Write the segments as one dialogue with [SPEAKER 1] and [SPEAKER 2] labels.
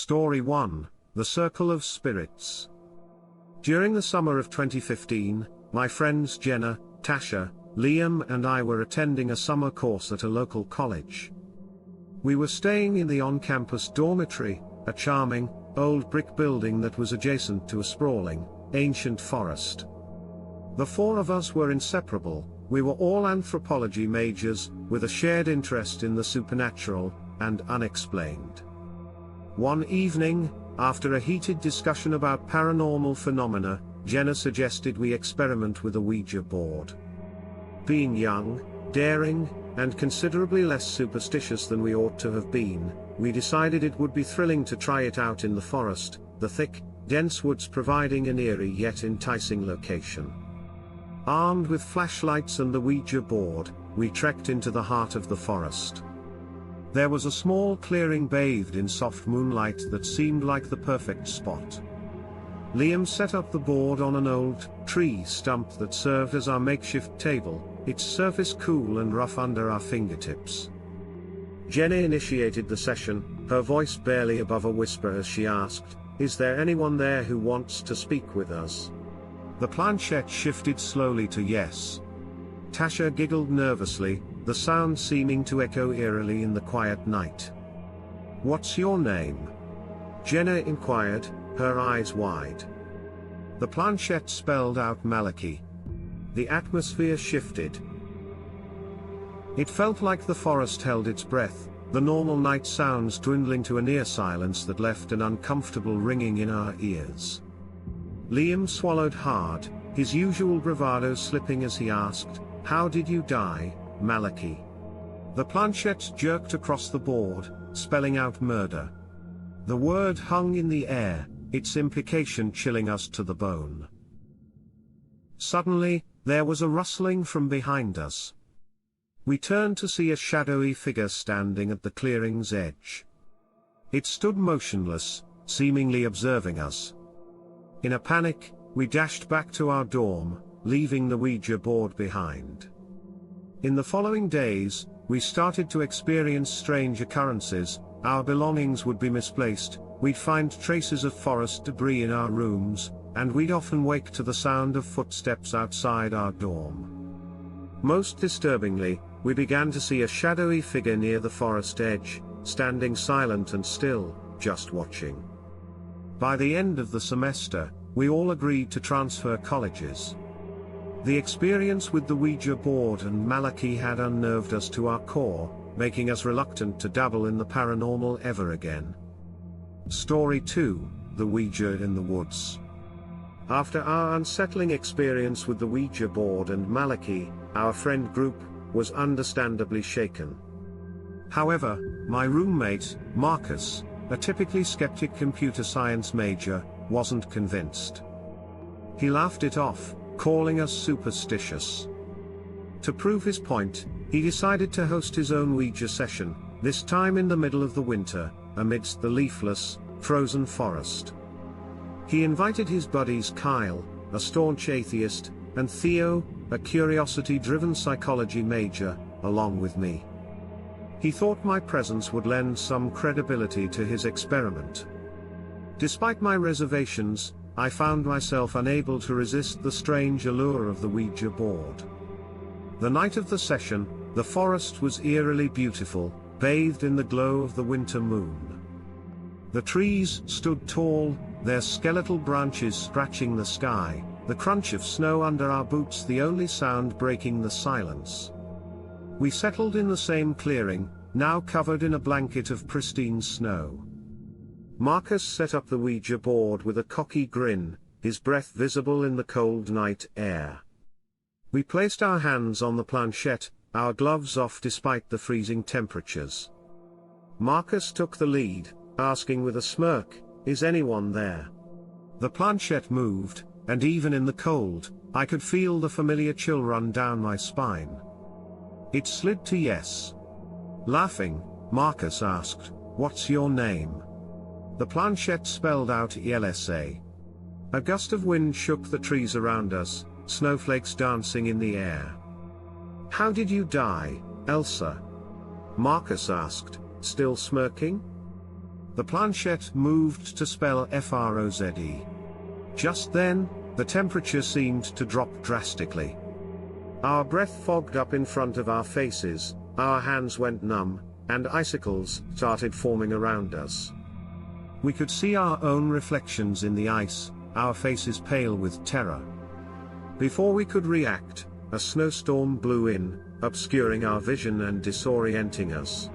[SPEAKER 1] Story 1, The Circle of Spirits. During the summer of 2015, my friends Jenna, Tasha, Liam and I were attending a summer course at a local college. We were staying in the on-campus dormitory, a charming, old brick building that was adjacent to a sprawling, ancient forest. The four of us were inseparable. We were all anthropology majors, with a shared interest in the supernatural and unexplained. One evening, after a heated discussion about paranormal phenomena, Jenna suggested we experiment with a Ouija board. Being young, daring, and considerably less superstitious than we ought to have been, we decided it would be thrilling to try it out in the forest, the thick, dense woods providing an eerie yet enticing location. Armed with flashlights and the Ouija board, we trekked into the heart of the forest. There was a small clearing bathed in soft moonlight that seemed like the perfect spot. Liam set up the board on an old tree stump that served as our makeshift table, its surface cool and rough under our fingertips. Jenna initiated the session, her voice barely above a whisper as she asked, "Is there anyone there who wants to speak with us?" The planchette shifted slowly to yes. Tasha giggled nervously, the sound seeming to echo eerily in the quiet night. "What's your name?" Jenna inquired, her eyes wide. The planchette spelled out Malachi. The atmosphere shifted. It felt like the forest held its breath, the normal night sounds dwindling to a near silence that left an uncomfortable ringing in our ears. Liam swallowed hard, his usual bravado slipping as he asked, "How did you die, Malachi?" The planchette jerked across the board, spelling out murder. The word hung in the air, its implication chilling us to the bone. Suddenly, there was a rustling from behind us. We turned to see a shadowy figure standing at the clearing's edge. It stood motionless, seemingly observing us. In a panic, we dashed back to our dorm, leaving the Ouija board behind. In the following days, we started to experience strange occurrences. Our belongings would be misplaced, we'd find traces of forest debris in our rooms, and we'd often wake to the sound of footsteps outside our dorm. Most disturbingly, we began to see a shadowy figure near the forest edge, standing silent and still, just watching. By the end of the semester, we all agreed to transfer colleges. The experience with the Ouija board and Malachi had unnerved us to our core, making us reluctant to dabble in the paranormal ever again. Story 2, The Ouija in the Woods. After our unsettling experience with the Ouija board and Malachi, our friend group was understandably shaken. However, my roommate, Marcus, a typically skeptic computer science major, wasn't convinced. He laughed it off, calling us superstitious. To prove his point, he decided to host his own Ouija session, this time in the middle of the winter, amidst the leafless, frozen forest. He invited his buddies Kyle, a staunch atheist, and Theo, a curiosity-driven psychology major, along with me. He thought my presence would lend some credibility to his experiment. Despite my reservations, I found myself unable to resist the strange allure of the Ouija board. The night of the session, the forest was eerily beautiful, bathed in the glow of the winter moon. The trees stood tall, their skeletal branches scratching the sky, the crunch of snow under our boots the only sound breaking the silence. We settled in the same clearing, now covered in a blanket of pristine snow. Marcus set up the Ouija board with a cocky grin, his breath visible in the cold night air. We placed our hands on the planchette, our gloves off despite the freezing temperatures. Marcus took the lead, asking with a smirk, "Is anyone there?" The planchette moved, and even in the cold, I could feel the familiar chill run down my spine. It slid to yes. Laughing, Marcus asked, "What's your name?" The planchette spelled out ELSA. A gust of wind shook the trees around us, snowflakes dancing in the air. "How did you die, Elsa?" Marcus asked, still smirking. The planchette moved to spell FROZE. Just then, the temperature seemed to drop drastically. Our breath fogged up in front of our faces, our hands went numb, and icicles started forming around us. We could see our own reflections in the ice, our faces pale with terror. Before we could react, a snowstorm blew in, obscuring our vision and disorienting us.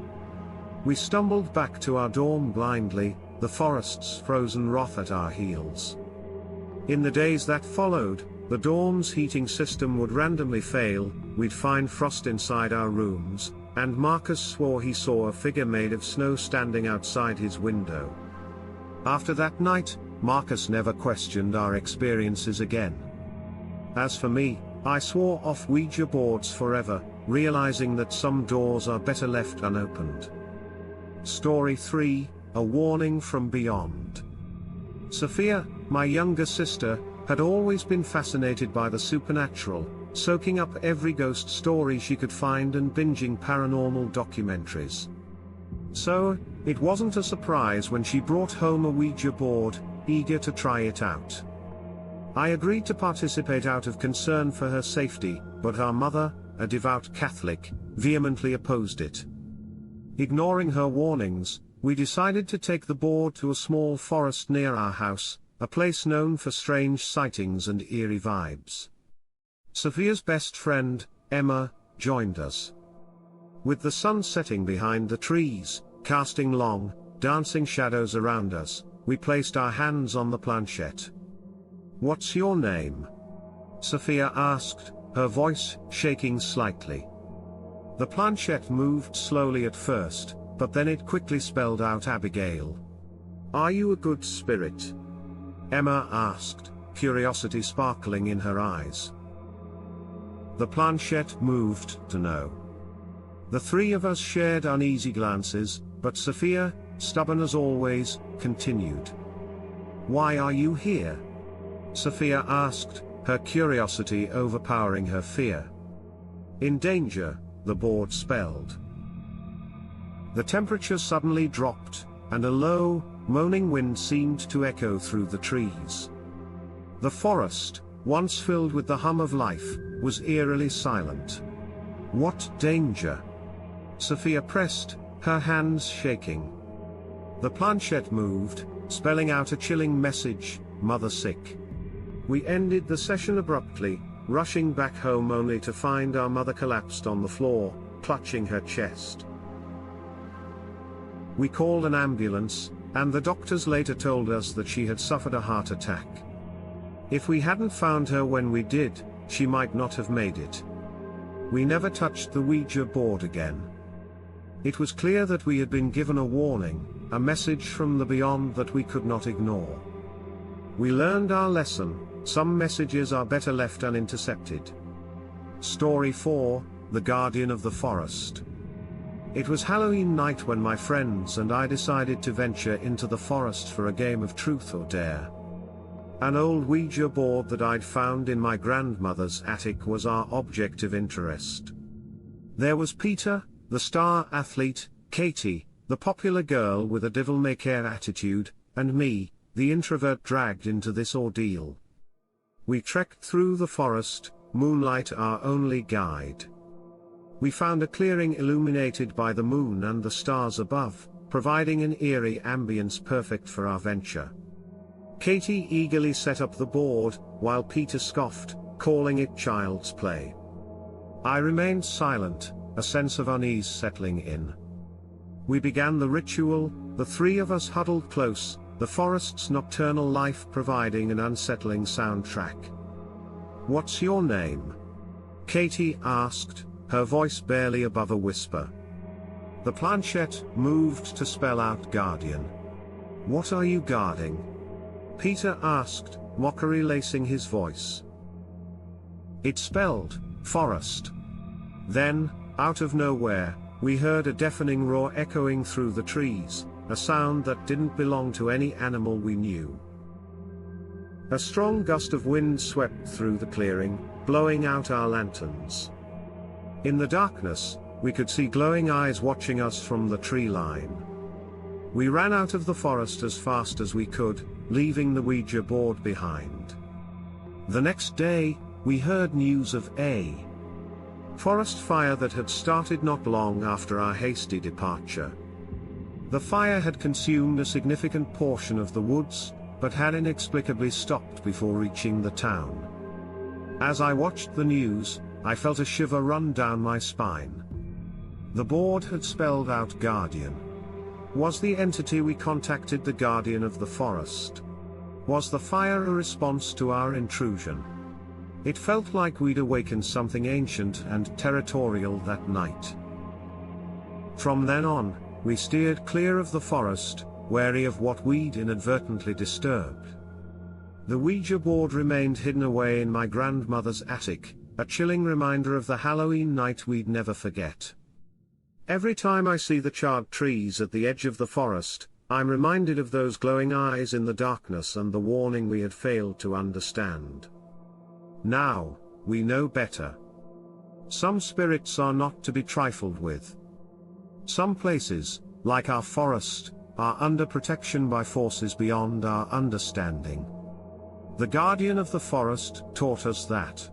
[SPEAKER 1] We stumbled back to our dorm blindly, the forest's frozen wrath at our heels. In the days that followed, the dorm's heating system would randomly fail, we'd find frost inside our rooms, and Marcus swore he saw a figure made of snow standing outside his window. After that night, Marcus never questioned our experiences again. As for me, I swore off Ouija boards forever, realizing that some doors are better left unopened. Story 3, A Warning from Beyond. Sophia, my younger sister, had always been fascinated by the supernatural, soaking up every ghost story she could find and binging paranormal documentaries. So, it wasn't a surprise when she brought home a Ouija board, eager to try it out. I agreed to participate out of concern for her safety, but our mother, a devout Catholic, vehemently opposed it. Ignoring her warnings, we decided to take the board to a small forest near our house, a place known for strange sightings and eerie vibes. Sophia's best friend, Emma, joined us. With the sun setting behind the trees, casting long, dancing shadows around us, we placed our hands on the planchette. "What's your name?" Sophia asked, her voice shaking slightly. The planchette moved slowly at first, but then it quickly spelled out Abigail. "Are you a good spirit?" Emma asked, curiosity sparkling in her eyes. The planchette moved to no. The three of us shared uneasy glances, but Sophia, stubborn as always, continued. "Why are you here?" Sophia asked, her curiosity overpowering her fear. "In danger," the board spelled. The temperature suddenly dropped, and a low, moaning wind seemed to echo through the trees. The forest, once filled with the hum of life, was eerily silent. "What danger?" Sophia pressed, her hands shaking. The planchette moved, spelling out a chilling message, "Mother sick." We ended the session abruptly, rushing back home only to find our mother collapsed on the floor, clutching her chest. We called an ambulance, and the doctors later told us that she had suffered a heart attack. If we hadn't found her when we did, she might not have made it. We never touched the Ouija board again. It was clear that we had been given a warning, a message from the beyond that we could not ignore. We learned our lesson, some messages are better left unintercepted. Story 4, The Guardian of the Forest. It was Halloween night when my friends and I decided to venture into the forest for a game of truth or dare. An old Ouija board that I'd found in my grandmother's attic was our object of interest. There was Peter, the star athlete, Katie, the popular girl with a devil-may-care attitude, and me, the introvert dragged into this ordeal. We trekked through the forest, moonlight our only guide. We found a clearing illuminated by the moon and the stars above, providing an eerie ambience perfect for our venture. Katie eagerly set up the board, while Peter scoffed, calling it child's play. I remained silent, a sense of unease settling in. We began the ritual, the three of us huddled close, the forest's nocturnal life providing an unsettling soundtrack. "What's your name?" Katie asked, her voice barely above a whisper. The planchette moved to spell out Guardian. "What are you guarding?" Peter asked, mockery lacing his voice. It spelled, Forest. Then, out of nowhere, we heard a deafening roar echoing through the trees, a sound that didn't belong to any animal we knew. A strong gust of wind swept through the clearing, blowing out our lanterns. In the darkness, we could see glowing eyes watching us from the tree line. We ran out of the forest as fast as we could, leaving the Ouija board behind. The next day, we heard news of a forest fire that had started not long after our hasty departure. The fire had consumed a significant portion of the woods, but had inexplicably stopped before reaching the town. As I watched the news, I felt a shiver run down my spine. The board had spelled out Guardian. Was the entity we contacted the guardian of the forest? Was the fire a response to our intrusion? It felt like we'd awakened something ancient and territorial that night. From then on, we steered clear of the forest, wary of what we'd inadvertently disturbed. The Ouija board remained hidden away in my grandmother's attic, a chilling reminder of the Halloween night we'd never forget. Every time I see the charred trees at the edge of the forest, I'm reminded of those glowing eyes in the darkness and the warning we had failed to understand. Now, we know better. Some spirits are not to be trifled with. Some places, like our forest, are under protection by forces beyond our understanding. The guardian of the forest taught us that.